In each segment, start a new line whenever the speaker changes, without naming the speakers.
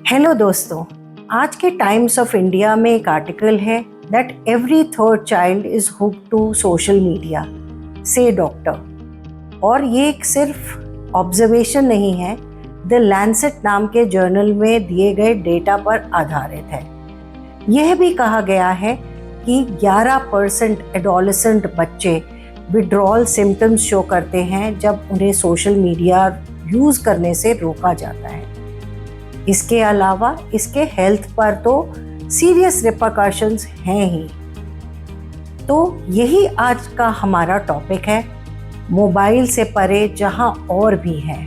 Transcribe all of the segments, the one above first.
Hello दोस्तों, आज के टाइम्स ऑफ इंडिया में एक आर्टिकल है that every third child is hooked to social media से डॉक्टर। और ये एक सिर्फ ऑब्जर्वेशन नहीं है, द लैंसेट नाम के जर्नल में दिए गए डेटा पर आधारित है। यह भी कहा गया है कि 11% एडोलेसेंट बच्चे विड्रॉल सिम्टम्स शो करते हैं जब उन्हें सोशल मीडिया यूज़ करने से रोका जाता है। इसके अलावा इसके हेल्थ पर तो सीरियस रिपरकशंस हैं ही। तो यही आज का हमारा टॉपिक है, मोबाइल से परे जहां और भी है।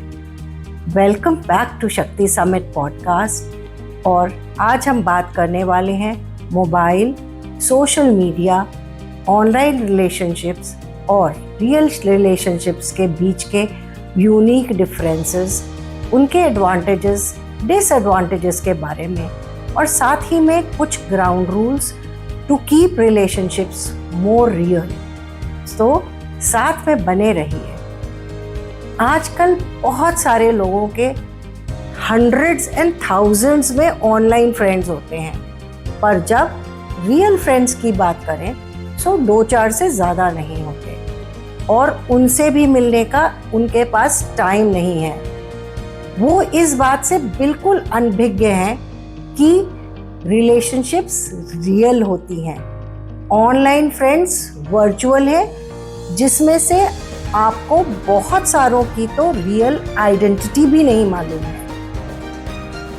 Welcome back to Shakti summit podcast. और आज हम बात करने वाले हैं mobile, social media, online relationships और रियल रिलेशनशिप्स के बीच के यूनिक डिफरेंसेस, उनके एडवांटेजेस, डिसएडवांटेजेस के बारे में, और साथ ही में कुछ ground rules to keep relationships more real. तो साथ में बने रहिए। आजकल बहुत सारे लोगों के हंड्रेड्स एंड थाउजेंड्स में ऑनलाइन फ्रेंड्स होते हैं, पर जब रियल फ्रेंड्स की बात करें तो 2-4 से ज़्यादा नहीं होते, और उनसे भी मिलने का उनके पास टाइम नहीं है। वो इस बात से बिल्कुल अनभिज्ञ हैं कि रिलेशनशिप्स रियल होती हैं। ऑनलाइन फ्रेंड्स वर्चुअल है, जिसमें से आपको बहुत सारों की तो रियल आइडेंटिटी भी नहीं मालूम है।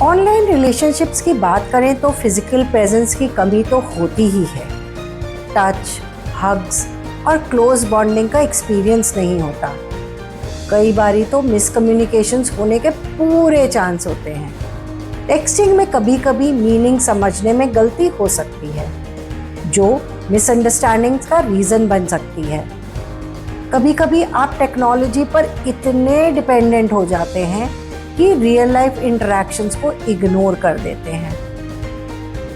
ऑनलाइन रिलेशनशिप्स की बात करें तो फिजिकल प्रेजेंस की कमी तो होती ही है। टच, हग्स और क्लोज बॉन्डिंग का एक्सपीरियंस नहीं होता। कई बारी तो मिसकम्युनिकेशंस होने के पूरे चांस होते हैं। टेक्सटिंग में कभी कभी मीनिंग समझने में गलती हो सकती है, जो मिसअंडरस्टैंडिंग्स का रीज़न बन सकती है। कभी कभी आप टेक्नोलॉजी पर इतने डिपेंडेंट हो जाते हैं कि रियल लाइफ इंटरेक्शंस को इग्नोर कर देते हैं।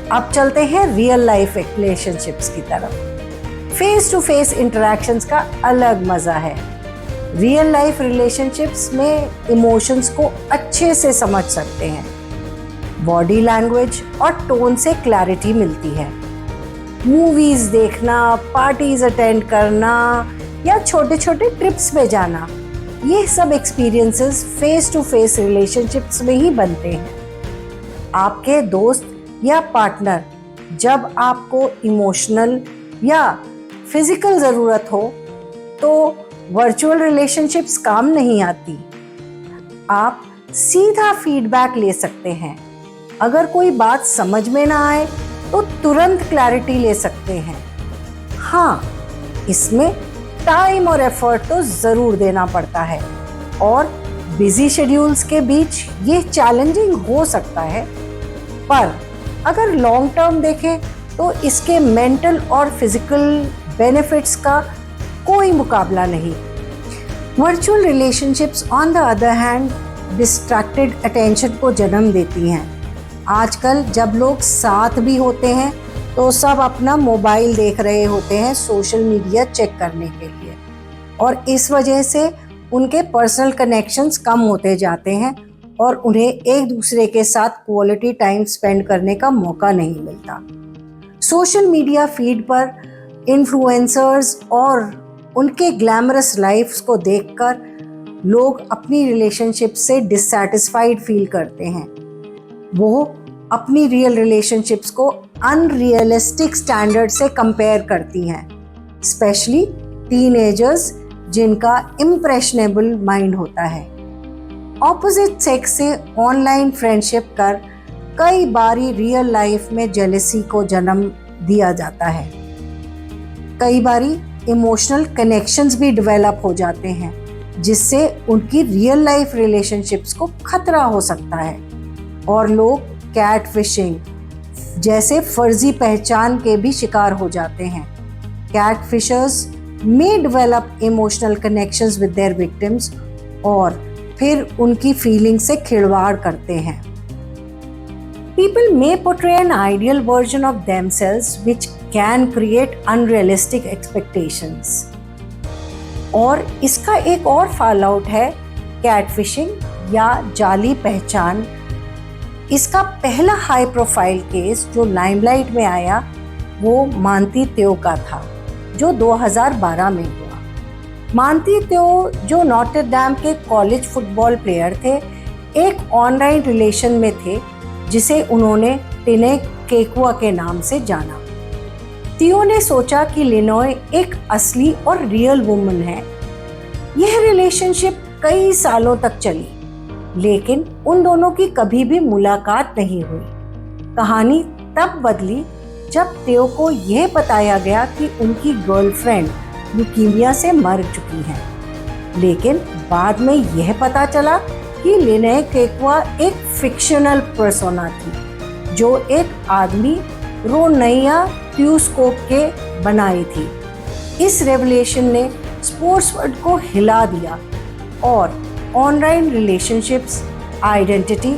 अब चलते हैं रियल लाइफ रिलेशनशिप्स की तरफ। फेस टू फेस इंटरेक्शंस का अलग मज़ा है। रियल लाइफ रिलेशनशिप्स में इमोशंस को अच्छे से समझ सकते हैं। बॉडी लैंग्वेज और टोन से क्लैरिटी मिलती है। मूवीज़ देखना, पार्टीज अटेंड करना या छोटे छोटे ट्रिप्स में जाना, ये सब experiences face to face relationships में ही बनते हैं। आपके दोस्त या पार्टनर जब आपको इमोशनल या फिजिकल ज़रूरत हो तो वर्चुअल रिलेशनशिप्स काम नहीं आती। आप सीधा फीडबैक ले सकते हैं। अगर कोई बात समझ में ना आए तो तुरंत क्लैरिटी ले सकते हैं। हाँ, इसमें टाइम और एफर्ट तो ज़रूर देना पड़ता है, और बिजी शेड्यूल्स के बीच ये चैलेंजिंग हो सकता है। पर अगर लॉन्ग टर्म देखें तो इसके मेंटल और फिजिकल बेनिफिट्स का कोई मुकाबला नहीं। Virtual relationships on the other hand distracted attention को जन्म देती हैं। आजकल जब लोग साथ भी होते हैं तो सब अपना मोबाइल देख रहे होते हैं सोशल मीडिया चेक करने के लिए, और इस वजह से उनके पर्सनल कनेक्शंस कम होते जाते हैं और उन्हें एक दूसरे के साथ क्वालिटी टाइम स्पेंड करने का मौका नहीं मिलता। सोशल मीडिया फीड पर इन्फ्लुएंसर्स और उनके ग्लैमरस लाइफ्स को देखकर लोग अपनी रिलेशनशिप से डिससैटिस्फाइड फील करते हैं। वो अपनी रियल रिलेशनशिप्स को अनरियलिस्टिक स्टैंडर्ड से कंपेयर करती हैं, स्पेशली टीनेजर्स जिनका इम्प्रेशनेबल माइंड होता है। ऑपोजिट सेक्स से ऑनलाइन फ्रेंडशिप कर कई बारी रियल लाइफ में जेलसी को जन्म दिया जाता है। कई बारी इमोशनल कनेक्शंस भी डेवलप हो जाते हैं, जिससे उनकी रियल लाइफ रिलेशनशिप्स को खतरा हो सकता है। और लोग कैट फिशिंग जैसे फर्जी पहचान के भी शिकार हो जाते हैं। Cat fishers may develop emotional connections with their victims और फिर उनकी फीलिंग से खिलवाड़ करते हैं। People may portray an ideal version of themselves which can create unrealistic expectations. और इसका एक और फॉल आउट है कैटफिशिंग या जाली पहचान, इसका पहला हाई प्रोफाइल केस जो लाइमलाइट में आया वो मानती त्यो का था, जो 2012 में हुआ। मानती त्यो, जो नॉटर डैम के कॉलेज फुटबॉल प्लेयर थे, एक ऑनलाइन रिलेशन में थे जिसे उन्होंने टिने केकुआ के नाम से जाना। तियो ने सोचा कि लिनोय एक असली और रियल वुमन है। यह रिलेशनशिप कई सालों तक चली, लेकिन उन दोनों की कभी भी मुलाकात नहीं हुई। कहानी तब बदली जब तियो को यह बताया गया कि उनकी गर्लफ्रेंड ल्यूकीमिया से मर चुकी है। लेकिन बाद में यह पता चला कि लिनोय केकुआ एक फिक्शनल पर्सोना थी, जो एक आदमी रोनैया ट्यूस्कोप के बनाई थी। इस रेवलेशन ने स्पोर्ट्स वर्ल्ड को हिला दिया और ऑनलाइन रिलेशनशिप्स, आइडेंटिटी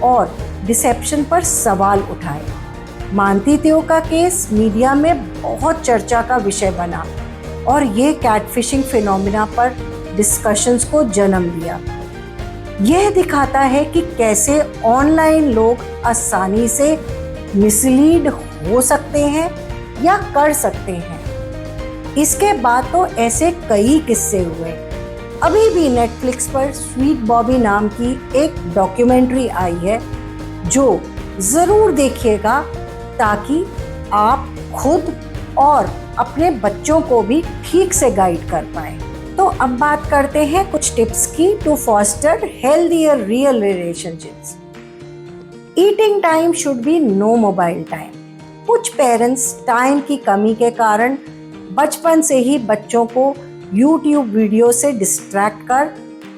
और डिसेप्शन पर सवाल उठाए। मानती त्यो का केस मीडिया में बहुत चर्चा का विषय बना और ये कैटफिशिंग फिनोमिना पर डिस्कशंस को जन्म दिया। यह दिखाता है कि कैसे ऑनलाइन लोग आसानी से मिसलीड हो सकते हैं या कर सकते हैं। इसके बाद तो ऐसे कई किस्से हुए। अभी भी नेटफ्लिक्स पर स्वीट बॉबी नाम की एक डॉक्यूमेंट्री आई है, जो ज़रूर देखिएगा ताकि आप खुद और अपने बच्चों को भी ठीक से गाइड कर पाएं। तो अब बात करते हैं कुछ टिप्स की to foster healthier real relationships. Eating time should be no mobile time. कुछ पेरेंट्स टाइम की कमी के कारण बचपन से ही बच्चों को YouTube वीडियो से डिस्ट्रैक्ट कर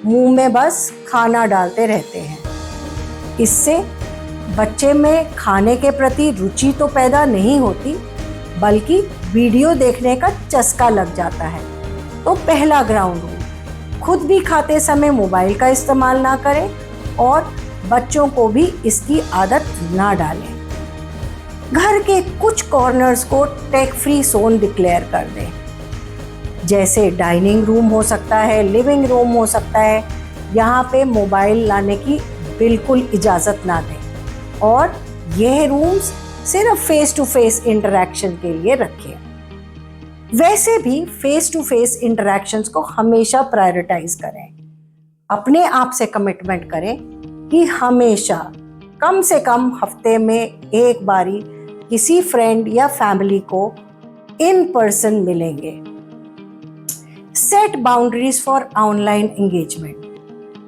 मुंह में बस खाना डालते रहते हैं। इससे बच्चे में खाने के प्रति रुचि तो पैदा नहीं होती, बल्कि वीडियो देखने का चस्का लग जाता है। तो पहला ग्राउंड रूल, खुद भी खाते समय मोबाइल का इस्तेमाल ना करें और बच्चों को भी इसकी आदत ना डालें। घर के कुछ कॉर्नर्स को टेक फ्री जोन डिक्लेयर कर दें, जैसे डाइनिंग रूम हो सकता है, लिविंग रूम हो सकता है। यहाँ पे मोबाइल लाने की बिल्कुल इजाज़त ना दें और यह रूम्स सिर्फ फेस टू फेस इंटरेक्शन के लिए रखें। वैसे भी फेस टू फेस इंटरेक्शंस को हमेशा प्रायोरिटाइज करें। अपने आप से कमिटमेंट करें कि हमेशा कम से कम हफ्ते में एक बारी किसी फ्रेंड या फैमिली को इन पर्सन मिलेंगे। Set boundaries for online engagement.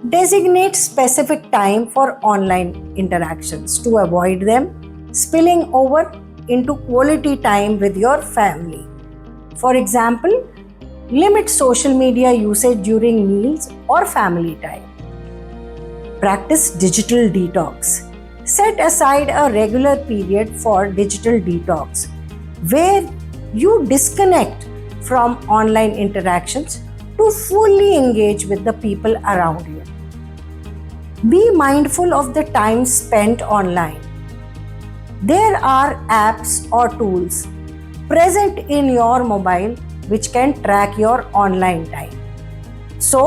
Designate specific time for online interactions to avoid them spilling over into quality time with your family. For example, limit social media usage during meals or family time. Practice digital detox. Set aside a regular period for digital detox where you disconnect from online interactions to fully engage with the people around you. Be mindful of the time spent online. There are apps or tools present in your mobile which can track your online time. So,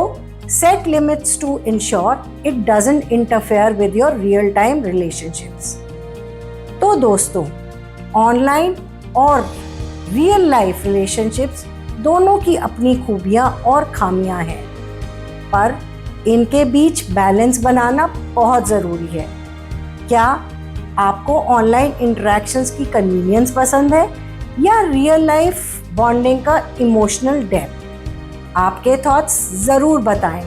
set limits to ensure it doesn't interfere with your real-time relationships. तो दोस्तों, online और real life relationships दोनों की अपनी खूबियां और खामियां हैं, पर इनके बीच बैलेंस बनाना बहुत ज़रूरी है। क्या आपको ऑनलाइन इंटरेक्शंस की कन्वीनियंस पसंद है या रियल लाइफ बॉन्डिंग का इमोशनल डेप्थ? आपके थॉट्स ज़रूर बताएं।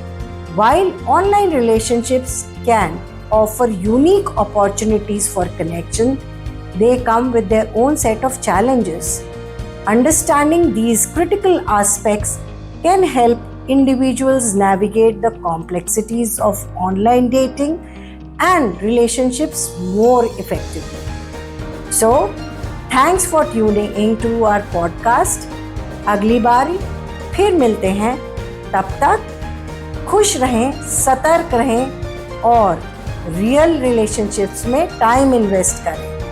While online relationships can offer unique opportunities for connection, they come with their own set of challenges. Understanding these critical aspects can help individuals navigate the complexities of online dating and relationships more effectively. So, thanks for tuning into our podcast. अगली बारी फिर मिलते हैं, तब तक खुश रहें, सतर्क रहें और रियल रिलेशनशिप्स में टाइम इन्वेस्ट करें।